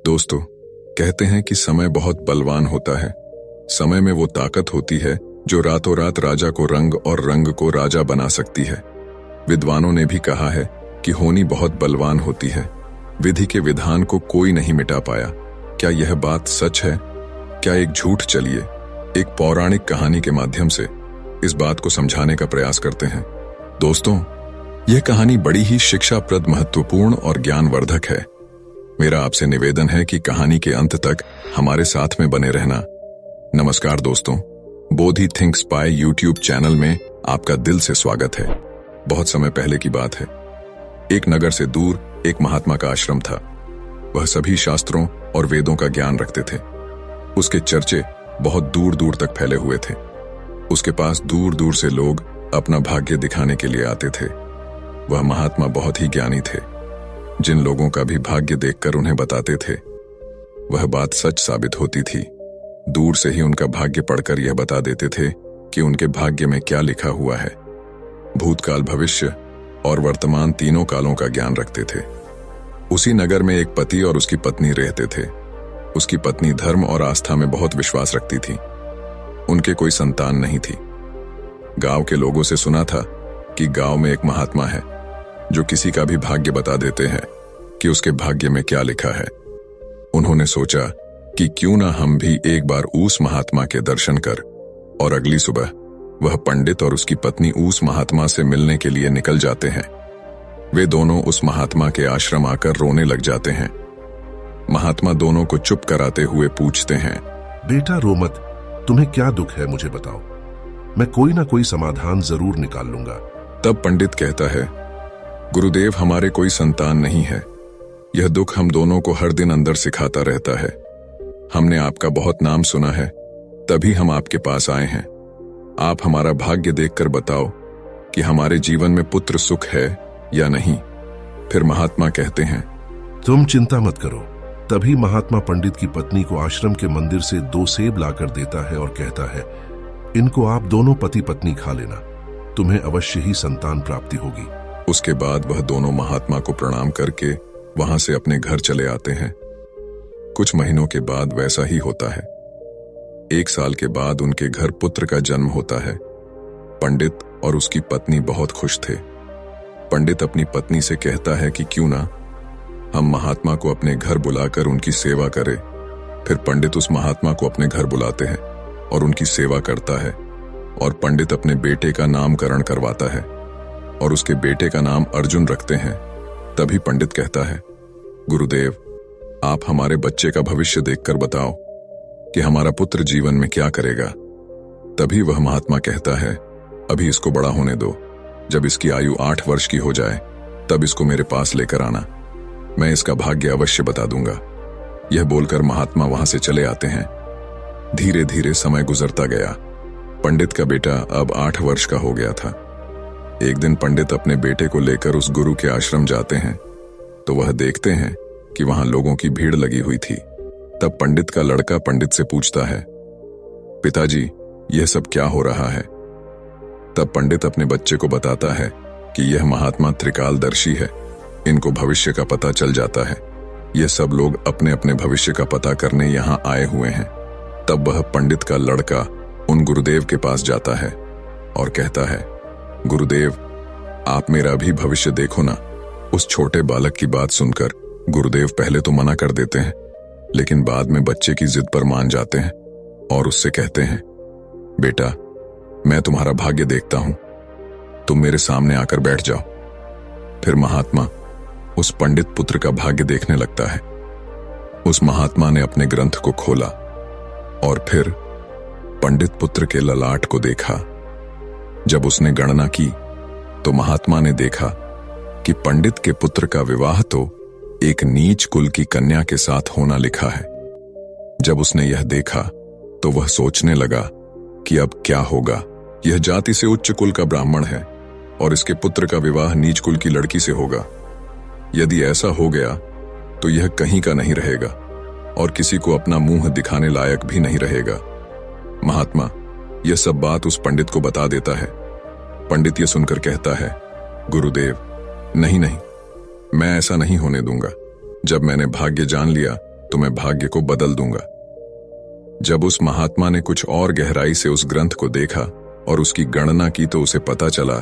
दोस्तों, कहते हैं कि समय बहुत बलवान होता है। समय में वो ताकत होती है जो रातों रात राजा को रंग और रंग को राजा बना सकती है। विद्वानों ने भी कहा है कि होनी बहुत बलवान होती है। विधि के विधान को कोई नहीं मिटा पाया। क्या यह बात सच है? क्या एक झूठ? चलिए एक पौराणिक कहानी के माध्यम से इस बात को समझाने का प्रयास करते हैं। दोस्तों, यह कहानी बड़ी ही शिक्षाप्रद, महत्वपूर्ण और ज्ञानवर्धक है। मेरा आपसे निवेदन है कि कहानी के अंत तक हमारे साथ में बने रहना। नमस्कार दोस्तों, बोधि थिंक्स बाय यूट्यूब चैनल में आपका दिल से स्वागत है। बहुत समय पहले की बात है। एक नगर से दूर एक महात्मा का आश्रम था। वह सभी शास्त्रों और वेदों का ज्ञान रखते थे। उसके चर्चे बहुत दूर दूर तक फैले हुए थे। उसके पास दूर दूर से लोग अपना भाग्य दिखाने के लिए आते थे। वह महात्मा बहुत ही ज्ञानी थे। जिन लोगों का भी भाग्य देखकर उन्हें बताते थे, वह बात सच साबित होती थी। दूर से ही उनका भाग्य पढ़कर यह बता देते थे कि उनके भाग्य में क्या लिखा हुआ है। भूतकाल, भविष्य और वर्तमान तीनों कालों का ज्ञान रखते थे। उसी नगर में एक पति और उसकी पत्नी रहते थे। उसकी पत्नी धर्म और आस्था में बहुत विश्वास रखती थी। उनके कोई संतान नहीं थी। गांव के लोगों से सुना था कि गांव में एक महात्मा है जो किसी का भी भाग्य बता देते हैं कि उसके भाग्य में क्या लिखा है। उन्होंने सोचा कि क्यों ना हम भी एक बार उस महात्मा के दर्शन कर, और अगली सुबह वह पंडित और उसकी पत्नी उस महात्मा से मिलने के लिए निकल जाते हैं। वे दोनों उस महात्मा के आश्रम आकर रोने लग जाते हैं। महात्मा दोनों को चुप कराते हुए पूछते हैं, बेटा रो मत, तुम्हें क्या दुख है मुझे बताओ, मैं कोई ना कोई समाधान जरूर निकाल लूंगा। तब पंडित कहता है, गुरुदेव, हमारे कोई संतान नहीं है। यह दुख हम दोनों को हर दिन अंदर सिखाता रहता है। हमने आपका बहुत नाम सुना है, तभी हम आपके पास आए हैं। आप हमारा भाग्य देखकर बताओ कि हमारे जीवन में पुत्र सुख है या नहीं। फिर महात्मा कहते हैं, तुम चिंता मत करो। तभी महात्मा पंडित की पत्नी को आश्रम के मंदिर से 2 सेब लाकर देता है और कहता है, इनको आप दोनों पति पत्नी खा लेना, तुम्हें अवश्य ही संतान प्राप्ति होगी। उसके बाद वह दोनों महात्मा को प्रणाम करके वहां से अपने घर चले आते हैं। कुछ महीनों के बाद वैसा ही होता है। 1 साल के बाद उनके घर पुत्र का जन्म होता है। पंडित और उसकी पत्नी बहुत खुश थे। पंडित अपनी पत्नी से कहता है कि क्यों ना हम महात्मा को अपने घर बुलाकर उनकी सेवा करें। फिर पंडित उस महात्मा को अपने घर बुलाते हैं और उनकी सेवा करता है, और पंडित अपने बेटे का नामकरण करवाता है और उसके बेटे का नाम अर्जुन रखते हैं। तभी पंडित कहता है, गुरुदेव, आप हमारे बच्चे का भविष्य देखकर बताओ कि हमारा पुत्र जीवन में क्या करेगा। तभी वह महात्मा कहता है, अभी इसको बड़ा होने दो। जब इसकी आयु 8 वर्ष की हो जाए तब इसको मेरे पास लेकर आना, मैं इसका भाग्य अवश्य बता दूंगा। यह बोलकर महात्मा वहां से चले आते हैं। धीरे धीरे समय गुजरता गया। पंडित का बेटा अब 8 वर्ष का हो गया था। एक दिन पंडित अपने बेटे को लेकर उस गुरु के आश्रम जाते हैं तो वह देखते हैं कि वहां लोगों की भीड़ लगी हुई थी। तब पंडित का लड़का पंडित से पूछता है, पिताजी, यह सब क्या हो रहा है? तब पंडित अपने बच्चे को बताता है कि यह महात्मा त्रिकालदर्शी है, इनको भविष्य का पता चल जाता है। ये सब लोग अपने अपने भविष्य का पता करने यहाँ आए हुए हैं। तब वह पंडित का लड़का उन गुरुदेव के पास जाता है और कहता है, गुरुदेव, आप मेरा भी भविष्य देखो ना। उस छोटे बालक की बात सुनकर गुरुदेव पहले तो मना कर देते हैं, लेकिन बाद में बच्चे की जिद पर मान जाते हैं और उससे कहते हैं, बेटा, मैं तुम्हारा भाग्य देखता हूं, तुम मेरे सामने आकर बैठ जाओ। फिर महात्मा उस पंडित पुत्र का भाग्य देखने लगता है। उस महात्मा ने अपने ग्रंथ को खोला और फिर पंडित पुत्र के ललाट को देखा। जब उसने गणना की तो महात्मा ने देखा कि पंडित के पुत्र का विवाह तो एक नीच कुल की कन्या के साथ होना लिखा है। जब उसने यह देखा तो वह सोचने लगा कि अब क्या होगा। यह जाति से उच्च कुल का ब्राह्मण है और इसके पुत्र का विवाह नीच कुल की लड़की से होगा। यदि ऐसा हो गया तो यह कहीं का नहीं रहेगा और किसी को अपना मुंह दिखाने लायक भी नहीं रहेगा। महात्मा यह सब बात उस पंडित को बता देता है। पंडित यह सुनकर कहता है, गुरुदेव, नहीं नहीं, मैं ऐसा नहीं होने दूंगा। जब मैंने भाग्य जान लिया तो मैं भाग्य को बदल दूंगा। जब उस महात्मा ने कुछ और गहराई से उस ग्रंथ को देखा और उसकी गणना की तो उसे पता चला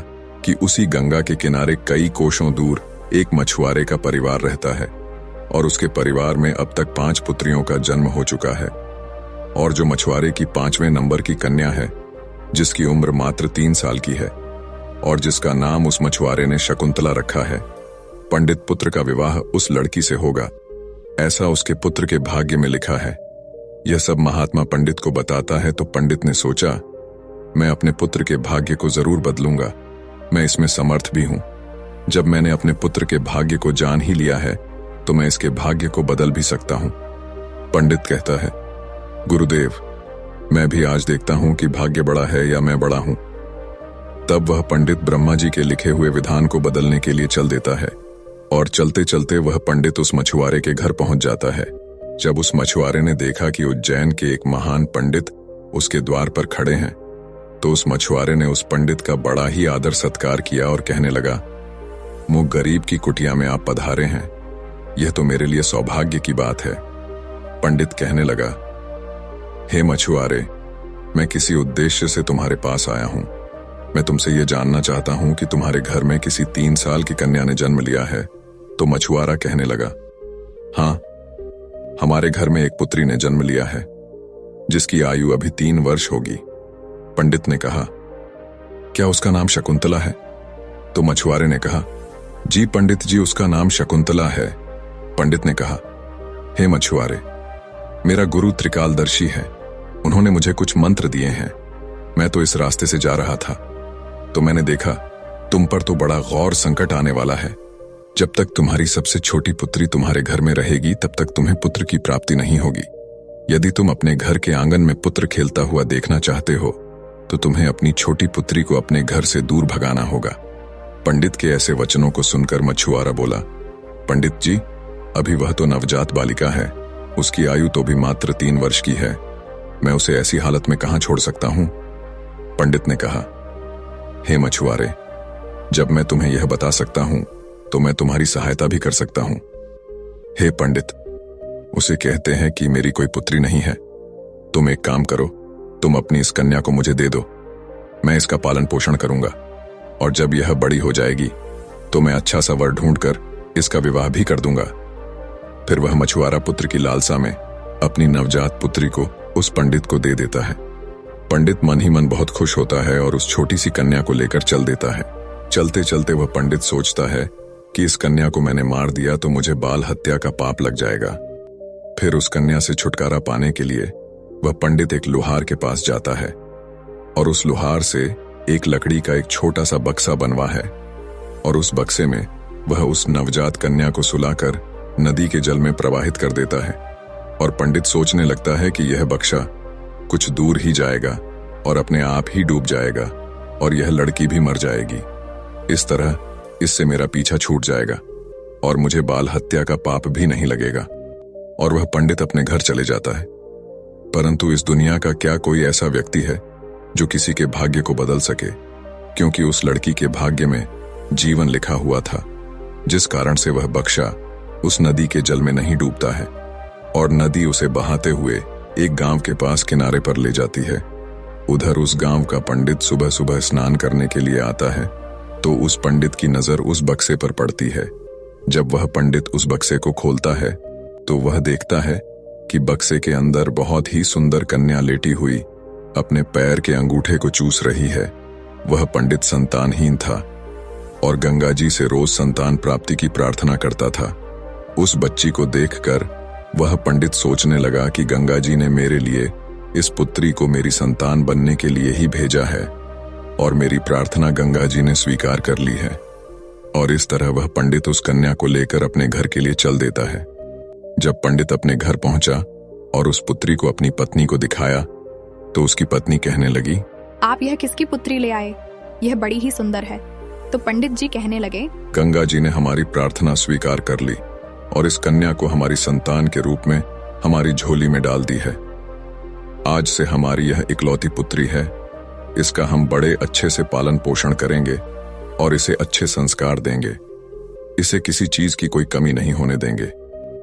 कि उसी गंगा के किनारे कई कोसों दूर एक मछुआरे का परिवार रहता है और उसके परिवार में अब तक 5 पुत्रियों का जन्म हो चुका है। और जो मछुआरे की 5वें नंबर की कन्या है, जिसकी उम्र मात्र 3 साल की है और जिसका नाम उस मछुआरे ने शकुंतला रखा है, पंडित पुत्र का विवाह उस लड़की से होगा, ऐसा उसके पुत्र के भाग्य में लिखा है। यह सब महात्मा पंडित को बताता है तो पंडित ने सोचा, मैं अपने पुत्र के भाग्य को जरूर बदलूंगा, मैं इसमें समर्थ भी हूं। जब मैंने अपने पुत्र के भाग्य को जान ही लिया है तो मैं इसके भाग्य को बदल भी सकता हूं। पंडित कहता है, गुरुदेव, मैं भी आज देखता हूं कि भाग्य बड़ा है या मैं बड़ा हूं। तब वह पंडित ब्रह्मा जी के लिखे हुए विधान को बदलने के लिए चल देता है और चलते चलते वह पंडित उस मछुआरे के घर पहुंच जाता है। जब उस मछुआरे ने देखा कि उज्जैन के एक महान पंडित उसके द्वार पर खड़े हैं, तो उस मछुआरे ने उस पंडित का बड़ा ही आदर सत्कार किया और कहने लगा, मुझ गरीब की कुटिया में आप पधारे हैं, यह तो मेरे लिए सौभाग्य की बात है। पंडित कहने लगा, हे मछुआरे, मैं किसी उद्देश्य से तुम्हारे पास आया हूं। मैं तुमसे यह जानना चाहता हूं कि तुम्हारे घर में किसी 3 साल की कन्या ने जन्म लिया है। तो मछुआरा कहने लगा, हाँ, हमारे घर में एक पुत्री ने जन्म लिया है, जिसकी आयु अभी 3 वर्ष होगी। पंडित ने कहा, क्या उसका नाम शकुंतला है? तो मछुआरे ने कहा, जी पंडित जी, उसका नाम शकुंतला है। पंडित ने कहा, हे मछुआरे, मेरा गुरु त्रिकालदर्शी है, उन्होंने मुझे कुछ मंत्र दिए हैं। मैं तो इस रास्ते से जा रहा था तो मैंने देखा तुम पर तो बड़ा गौर संकट आने वाला है। जब तक तुम्हारी सबसे छोटी पुत्री तुम्हारे घर में रहेगी तब तक तुम्हें पुत्र की प्राप्ति नहीं होगी। यदि तुम अपने घर के आंगन में पुत्र खेलता हुआ देखना चाहते हो तो तुम्हें अपनी छोटी पुत्री को अपने घर से दूर भगाना होगा। पंडित के ऐसे वचनों को सुनकर मछुआरा बोला, पंडित जी, अभी वह तो नवजात बालिका है, उसकी आयु तो भी मात्र 3 वर्ष की है, मैं उसे ऐसी हालत में कहां छोड़ सकता हूं? पंडित ने कहा, हे मछुआरे, जब मैं तुम्हें यह बता सकता हूं तो मैं तुम्हारी सहायता भी कर सकता हूं। हे पंडित, उसे कहते हैं कि मेरी कोई पुत्री नहीं है। तुम एक काम करो, तुम अपनी इस कन्या को मुझे दे दो, मैं इसका पालन पोषण करूंगा और जब यह बड़ी हो जाएगी तो मैं अच्छा सा वर ढूंढकर इसका विवाह भी कर दूंगा। फिर वह मछुआरा पुत्र की लालसा में अपनी नवजात पुत्री को उस पंडित को दे देता है। पंडित मन ही मन बहुत खुश होता है और उस छोटी सी कन्या को लेकर चल देता है। चलते चलते वह पंडित सोचता है कि इस कन्या को मैंने मार दिया तो मुझे बाल हत्या का पाप लग जाएगा। फिर उस कन्या से छुटकारा पाने के लिए वह पंडित एक लोहार के पास जाता है और उस लोहार से एक लकड़ी का एक छोटा सा बक्सा बनवा है और उस बक्से में वह उस नवजात कन्या को सुलाकर नदी के जल में प्रवाहित कर देता है। और पंडित सोचने लगता है कि यह बक्सा कुछ दूर ही जाएगा और अपने आप ही डूब जाएगा और यह लड़की भी मर जाएगी। इस तरह इससे मेरा पीछा छूट जाएगा और मुझे बाल हत्या का पाप भी नहीं लगेगा। और वह पंडित अपने घर चले जाता है। परंतु इस दुनिया का क्या कोई ऐसा व्यक्ति है जो किसी के भाग्य को बदल सके? क्योंकि उस लड़की के भाग्य में जीवन लिखा हुआ था, जिस कारण से वह बक्सा उस नदी के जल में नहीं डूबता है और नदी उसे बहाते हुए एक गांव के पास किनारे पर ले जाती है। उधर उस गांव का पंडित सुबह सुबह स्नान करने के लिए आता है तो उस पंडित की नजर उस बक्से पर पड़ती है। जब वह पंडित उस बक्से को खोलता है तो वह देखता है कि बक्से के अंदर बहुत ही सुंदर कन्या लेटी हुई अपने पैर के अंगूठे को चूस रही है। वह पंडित संतानहीन था और गंगा जी से रोज संतान प्राप्ति की प्रार्थना करता था। उस बच्ची को देखकर वह पंडित सोचने लगा कि गंगा जी ने मेरे लिए इस पुत्री को मेरी संतान बनने के लिए ही भेजा है और मेरी प्रार्थना गंगा जी ने स्वीकार कर ली है। और इस तरह वह पंडित उस कन्या को लेकर अपने घर के लिए चल देता है। जब पंडित अपने घर पहुंचा और उस पुत्री को अपनी पत्नी को दिखाया तो उसकी पत्नी कहने लगी, आप यह किसकी पुत्री ले आए? यह बड़ी ही सुंदर है। तो पंडित जी कहने लगे, गंगा जी ने हमारी प्रार्थना स्वीकार कर ली और इस कन्या को हमारी संतान के रूप में हमारी झोली में डाल दी है। आज से हमारी यह इकलौती पुत्री है। इसका हम बड़े अच्छे से पालन पोषण करेंगे और इसे अच्छे संस्कार देंगे। इसे किसी चीज की कोई कमी नहीं होने देंगे।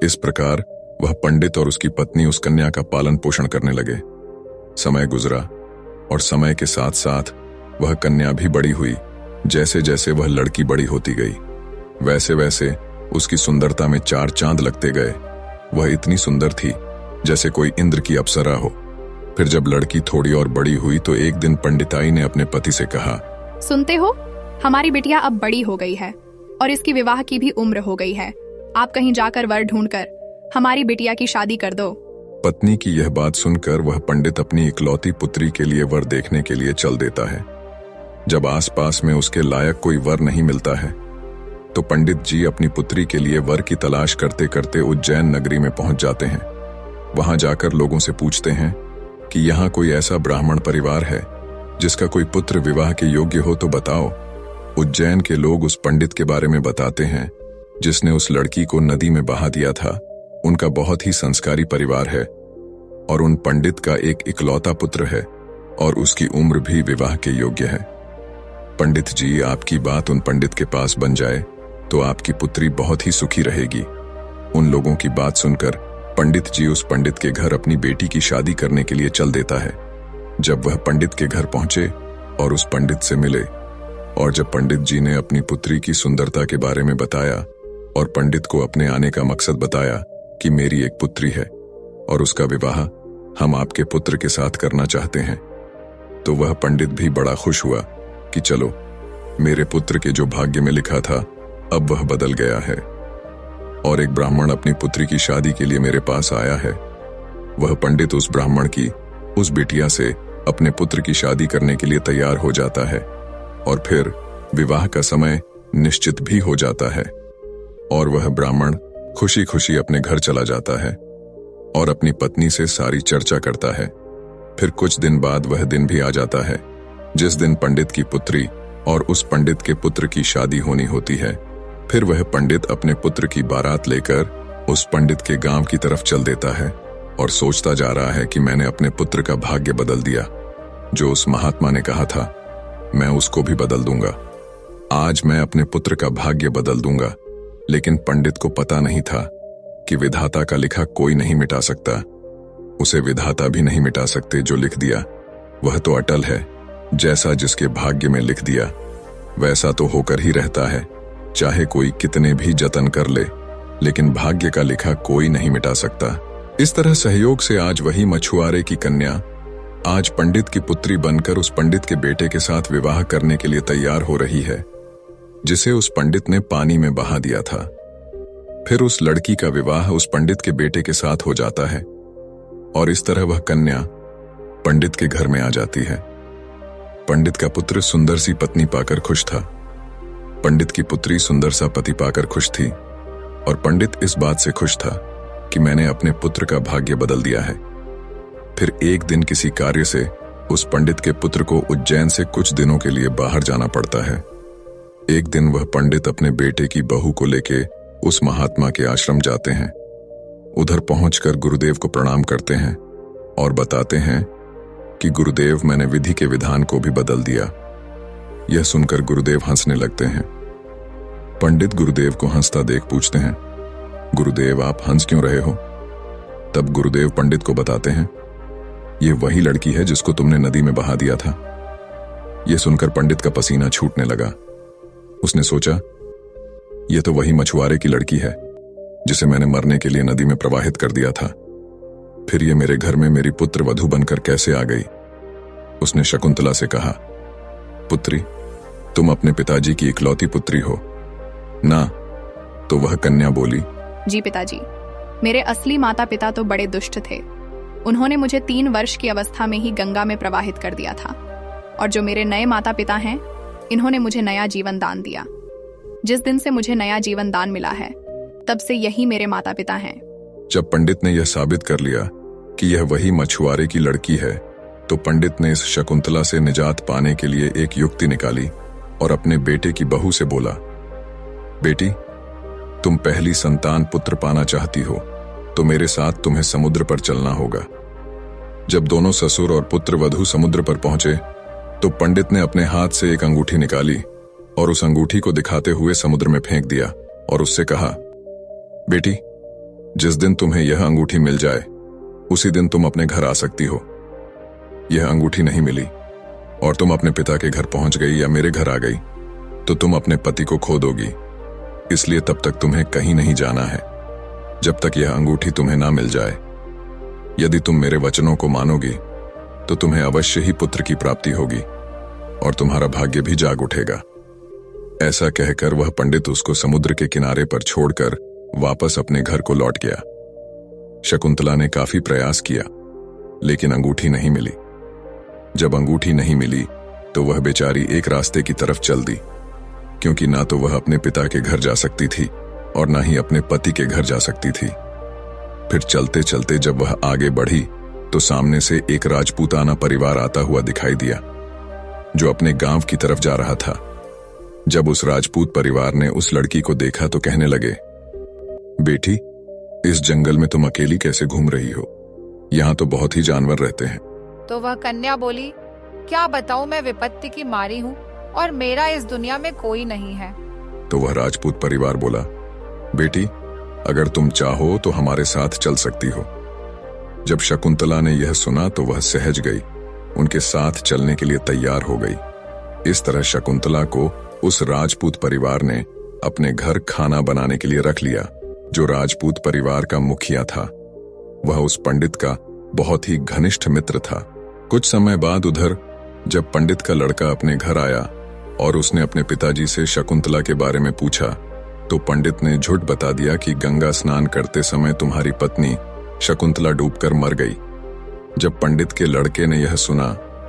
इस प्रकार वह पंडित और उसकी पत्नी उस कन्या का पालन पोषण करने लगे। समय गुजरा और समय के साथ साथ वह कन्या भी बड़ी हुई। जैसे जैसे वह लड़की बड़ी होती गई, वैसे वैसे उसकी सुंदरता में चार चांद लगते गए। वह इतनी सुंदर थी जैसे कोई इंद्र की अप्सरा हो। फिर जब लड़की थोड़ी और बड़ी हुई तो एक दिन पंडिताई ने अपने पति से कहा, सुनते हो, हमारी बिटिया अब बड़ी हो गई है और इसकी विवाह की भी उम्र हो गई है। आप कहीं जाकर वर ढूंढकर हमारी बिटिया की शादी कर दो। पत्नी की यह बात सुनकर वह पंडित अपनी इकलौती पुत्री के लिए वर देखने के लिए चल देता है। जब आसपास में उसके लायक कोई वर नहीं मिलता है तो पंडित जी अपनी पुत्री के लिए वर की तलाश करते करते उज्जैन नगरी में पहुंच जाते हैं। वहां जाकर लोगों से पूछते हैं कि यहाँ कोई ऐसा ब्राह्मण परिवार है जिसका कोई पुत्र विवाह के योग्य हो तो बताओ। उज्जैन के लोग उस पंडित के बारे में बताते हैं जिसने उस लड़की को नदी में बहा दिया था। उनका बहुत ही संस्कारी परिवार है और उन पंडित का एक इकलौता पुत्र है और उसकी उम्र भी विवाह के योग्य है। पंडित जी, आपकी बात उन पंडित के पास बन जाए तो आपकी पुत्री बहुत ही सुखी रहेगी। उन लोगों की बात सुनकर पंडित जी उस पंडित के घर अपनी बेटी की शादी करने के लिए चल देता है। जब वह पंडित के घर पहुंचे और उस पंडित से मिले और जब पंडित जी ने अपनी पुत्री की सुंदरता के बारे में बताया और पंडित को अपने आने का मकसद बताया कि मेरी एक पुत्री है और उसका विवाह हम आपके पुत्र के साथ करना चाहते हैं, तो वह पंडित भी बड़ा खुश हुआ कि चलो, मेरे पुत्र के जो भाग्य में लिखा था अब वह बदल गया है और एक ब्राह्मण अपनी पुत्री की शादी के लिए मेरे पास आया है। वह पंडित उस ब्राह्मण की उस बिटिया से अपने पुत्र की शादी करने के लिए तैयार हो जाता है और फिर विवाह का समय निश्चित भी हो जाता है और वह ब्राह्मण खुशी खुशी अपने घर चला जाता है और अपनी पत्नी से सारी चर्चा करता है। फिर कुछ दिन बाद वह दिन भी आ जाता है जिस दिन पंडित की पुत्री और उस पंडित के पुत्र की शादी होनी होती है। फिर वह पंडित अपने पुत्र की बारात लेकर उस पंडित के गांव की तरफ चल देता है और सोचता जा रहा है कि मैंने अपने पुत्र का भाग्य बदल दिया। जो उस महात्मा ने कहा था मैं उसको भी बदल दूंगा। आज मैं अपने पुत्र का भाग्य बदल दूंगा। लेकिन पंडित को पता नहीं था कि विधाता का लिखा कोई नहीं मिटा सकता। उसे विधाता भी नहीं मिटा सकते। जो लिख दिया वह तो अटल है। जैसा जिसके भाग्य में लिख दिया वैसा तो होकर ही रहता है, चाहे कोई कितने भी जतन कर ले, लेकिन भाग्य का लिखा कोई नहीं मिटा सकता। इस तरह सहयोग से आज वही मछुआरे की कन्या आज पंडित की पुत्री बनकर उस पंडित के बेटे के साथ विवाह करने के लिए तैयार हो रही है जिसे उस पंडित ने पानी में बहा दिया था। फिर उस लड़की का विवाह उस पंडित के बेटे के साथ हो जाता है और इस तरह वह कन्या पंडित के घर में आ जाती है। पंडित का पुत्र सुंदर सी पत्नी पाकर खुश था। पंडित की पुत्री सुंदर सा पति पाकर खुश थी और पंडित इस बात से खुश था कि मैंने अपने पुत्र का भाग्य बदल दिया है। फिर एक दिन किसी कार्य से उस पंडित के पुत्र को उज्जैन से कुछ दिनों के लिए बाहर जाना पड़ता है। एक दिन वह पंडित अपने बेटे की बहू को लेके उस महात्मा के आश्रम जाते हैं। उधर पहुंचकर गुरुदेव को प्रणाम करते हैं और बताते हैं कि गुरुदेव, मैंने विधि के विधान को भी बदल दिया। यह सुनकर गुरुदेव हंसने लगते हैं। पंडित गुरुदेव को हंसता देख पूछते हैं, गुरुदेव आप हंस क्यों रहे हो? तब गुरुदेव पंडित को बताते हैं, ये वही लड़की है जिसको तुमने नदी में बहा दिया था। यह सुनकर पंडित का पसीना छूटने लगा। उसने सोचा, यह तो वही मछुआरे की लड़की है जिसे मैंने मरने के लिए नदी में प्रवाहित कर दिया था। फिर ये मेरे घर में मेरी पुत्र वधू बनकर कैसे आ गई? उसने शकुंतला से कहा, पुत्री, तुम अपने पिताजी की इकलौती पुत्री हो ना? तो वह कन्या बोली, जी पिताजी, मेरे असली माता पिता तो बड़े दुष्ट थे। उन्होंने मुझे 3 वर्ष की अवस्था में ही गंगा में प्रवाहित कर दिया था और जो मेरे नए माता पिता हैं, इन्होंने मुझे नया जीवन दान दिया। जिस दिन से मुझे नया जीवन दान मिला है तब से यही मेरे माता पिता हैं। जब पंडित ने यह साबित कर लिया कि यह वही मछुआरे की लड़की है तो पंडित ने इस शकुंतला से निजात पाने के लिए एक युक्ति निकाली और अपने बेटे की बहू से बोला, बेटी, तुम पहली संतान पुत्र पाना चाहती हो तो मेरे साथ तुम्हें समुद्र पर चलना होगा। जब दोनों ससुर और पुत्र वधू समुद्र पर पहुंचे तो पंडित ने अपने हाथ से एक अंगूठी निकाली और उस अंगूठी को दिखाते हुए समुद्र में फेंक दिया और उससे कहा, बेटी, जिस दिन तुम्हें यह अंगूठी मिल जाए उसी दिन तुम अपने घर आ सकती हो। यह अंगूठी नहीं मिली और तुम अपने पिता के घर पहुंच गई या मेरे घर आ गई तो तुम अपने पति को खो दोगी। इसलिए तब तक तुम्हें कहीं नहीं जाना है जब तक यह अंगूठी तुम्हें ना मिल जाए। यदि तुम मेरे वचनों को मानोगी तो तुम्हें अवश्य ही पुत्र की प्राप्ति होगी और तुम्हारा भाग्य भी जाग उठेगा। ऐसा कहकर वह पंडित उसको समुद्र के किनारे पर छोड़कर वापस अपने घर को लौट गया। शकुंतला ने काफी प्रयास किया लेकिन अंगूठी नहीं मिली। जब अंगूठी नहीं मिली तो वह बेचारी एक रास्ते की तरफ चल दी, क्योंकि ना तो वह अपने पिता के घर जा सकती थी और ना ही अपने पति के घर जा सकती थी। फिर चलते चलते जब वह आगे बढ़ी तो सामने से एक राजपूताना परिवार आता हुआ दिखाई दिया जो अपने गांव की तरफ जा रहा था। जब उस राजपूत परिवार ने उस लड़की को देखा तो कहने लगे, बेटी, इस जंगल में तुम अकेली कैसे घूम रही हो? यहाँ तो बहुत ही जानवर रहते हैं। तो वह कन्या बोली, क्या बताऊं, मैं विपत्ति की मारी हूँ और मेरा इस दुनिया में कोई नहीं है। तो वह राजपूत परिवार बोला, बेटी, अगर तुम चाहो तो हमारे साथ चल सकती हो। जब शकुंतला ने यह सुना तो वह सहज गई, उनके साथ चलने के लिए तैयार हो गई। इस तरह शकुंतला को उस राजपूत परिवार ने अपने घर खाना बनाने के लिए रख लिया। जो राजपूत परिवार का मुखिया था वह उस पंडित का बहुत ही घनिष्ठ मित्र था। कुछ समय बाद उधर जब पंडित का लड़का अपने घर आया और उसने अपने पिताजी से शकुंतला के बारे में पूछा तो पंडित ने झूठ बता दिया कि गंगा स्नान करते समय तुम्हारी पत्नी शकुंतला डूबकर मर गई। जब पंडित के लड़के ने यह सुना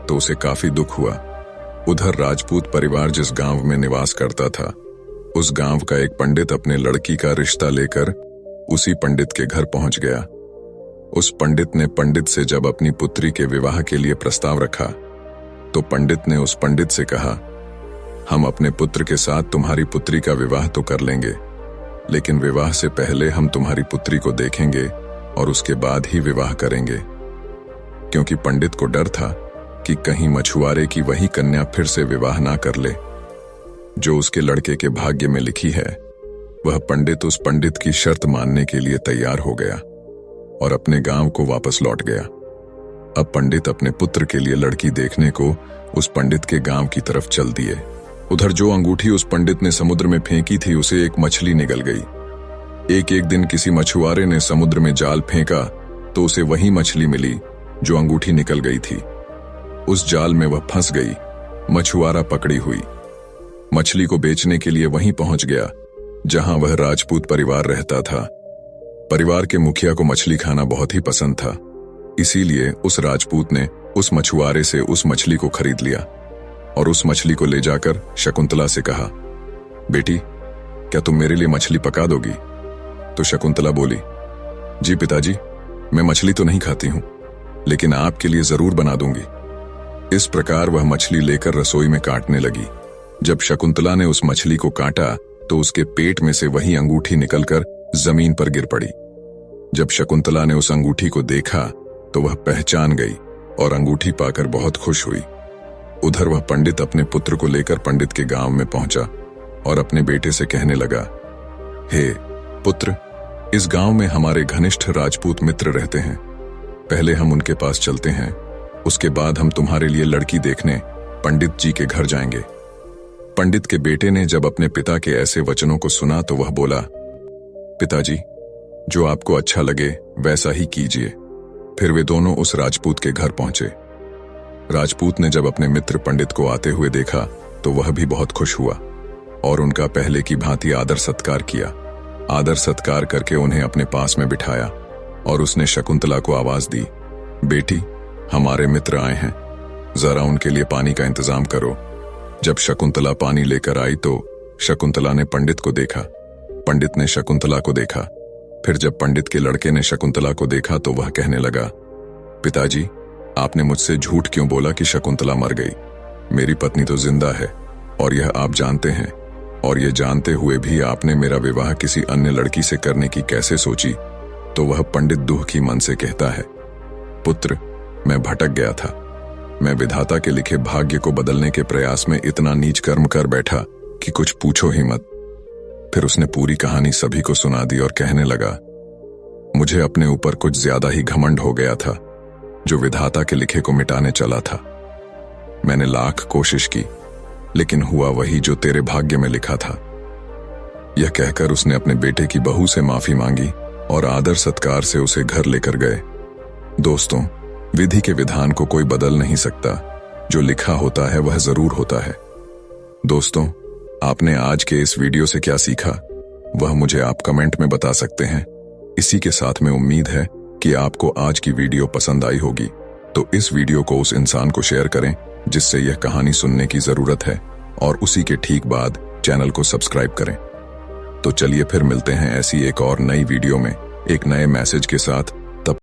तो उसे काफी दुख हुआ। उधर राजपूत परिवार जिस गांव में निवास करता था उस गांव का एक पंडित अपने लड़की का रिश्ता लेकर उसी पंडित के घर पहुंच गया। उस पंडित ने पंडित से जब अपनी पुत्री के विवाह के लिए प्रस्ताव रखा तो पंडित ने उस पंडित से कहा, हम अपने पुत्र के साथ तुम्हारी पुत्री का विवाह तो कर लेंगे, लेकिन विवाह से पहले हम तुम्हारी पुत्री को देखेंगे और उसके बाद ही विवाह करेंगे। क्योंकि पंडित को डर था कि कहीं मछुआरे की वही कन्या फिर से विवाह ना कर ले जो उसके लड़के के भाग्य में लिखी है। वह पंडित उस पंडित की शर्त मानने के लिए तैयार हो गया और अपने गांव को वापस लौट गया। अब पंडित अपने पुत्र के लिए लड़की देखने को उस पंडित के गांव की तरफ चल दिए। उधर जो अंगूठी उस पंडित ने समुद्र में फेंकी थी उसे एक मछली निगल गई। एक दिन किसी मछुआरे ने समुद्र में जाल फेंका तो उसे वही मछली मिली जो अंगूठी निकल गई थी। उस जाल में वह फंस गई। मछुआरा पकड़ी हुई। मछली को बेचने के लिए वहीं पहुंच गया जहां वह राजपूत परिवार रहता था। परिवार के मुखिया को मछली खाना बहुत ही पसंद था, इसीलिए उस राजपूत ने उस मछुआरे से उस मछली को खरीद लिया और उस मछली को ले जाकर शकुंतला से कहा, बेटी, क्या तुम मेरे लिए मछली पका दोगी? तो शकुंतला बोली, जी पिताजी, मैं मछली तो नहीं खाती हूं, लेकिन आपके लिए जरूर बना दूंगी। इस प्रकार वह मछली लेकर रसोई में काटने लगी। जब शकुंतला ने उस मछली को काटा तो उसके पेट में से वही अंगूठी निकलकर जमीन पर गिर पड़ी। जब शकुंतला ने उस अंगूठी को देखा तो वह पहचान गई और अंगूठी पाकर बहुत खुश हुई। उधर वह पंडित अपने पुत्र को लेकर पंडित के गांव में पहुंचा और अपने बेटे से कहने लगा, हे पुत्र, इस गांव में हमारे घनिष्ठ राजपूत मित्र रहते हैं। पहले हम उनके पास चलते हैं, उसके बाद हम तुम्हारे लिए लड़की देखने पंडित जी के घर जाएंगे। पंडित के बेटे ने जब अपने पिता के ऐसे वचनों को सुना तो वह बोला, पिताजी, जो आपको अच्छा लगे वैसा ही कीजिए। फिर वे दोनों उस राजपूत के घर पहुंचे। राजपूत ने जब अपने मित्र पंडित को आते हुए देखा तो वह भी बहुत खुश हुआ और उनका पहले की भांति आदर सत्कार किया। आदर सत्कार करके उन्हें अपने पास में बिठाया और उसने शकुंतला को आवाज दी, बेटी, हमारे मित्र आए हैं, जरा उनके लिए पानी का इंतजाम करो। जब शकुंतला पानी लेकर आई तो शकुंतला ने पंडित को देखा, पंडित ने शकुंतला को देखा। फिर जब पंडित के लड़के ने शकुंतला को देखा तो वह कहने लगा, पिताजी, आपने मुझसे झूठ क्यों बोला कि शकुंतला मर गई? मेरी पत्नी तो जिंदा है और यह आप जानते हैं, और यह जानते हुए भी आपने मेरा विवाह किसी अन्य लड़की से करने की कैसे सोची? तो वह पंडित दुखी मन से कहता है, पुत्र, मैं भटक गया था। मैं विधाता के लिखे भाग्य को बदलने के प्रयास में इतना नीच कर्म कर बैठा कि कुछ पूछो ही मत। फिर उसने पूरी कहानी सभी को सुना दी और कहने लगा, मुझे अपने ऊपर कुछ ज्यादा ही घमंड हो गया था, जो विधाता के लिखे को मिटाने चला था। मैंने लाख कोशिश की, लेकिन हुआ वही जो तेरे भाग्य में लिखा था। यह कहकर उसने अपने बेटे की बहू से माफी मांगी और आदर सत्कार से उसे घर लेकर गए। दोस्तों, विधि के विधान को कोई बदल नहीं सकता, जो लिखा होता है वह जरूर होता है। दोस्तों, आपने आज के इस वीडियो से क्या सीखा, वह मुझे आप कमेंट में बता सकते हैं। इसी के साथ में उम्मीद है कि आपको आज की वीडियो पसंद आई होगी, तो इस वीडियो को उस इंसान को शेयर करें जिससे यह कहानी सुनने की जरूरत है, और उसी के ठीक बाद चैनल को सब्सक्राइब करें। तो चलिए फिर मिलते हैं ऐसी एक और नई वीडियो में एक नए मैसेज के साथ।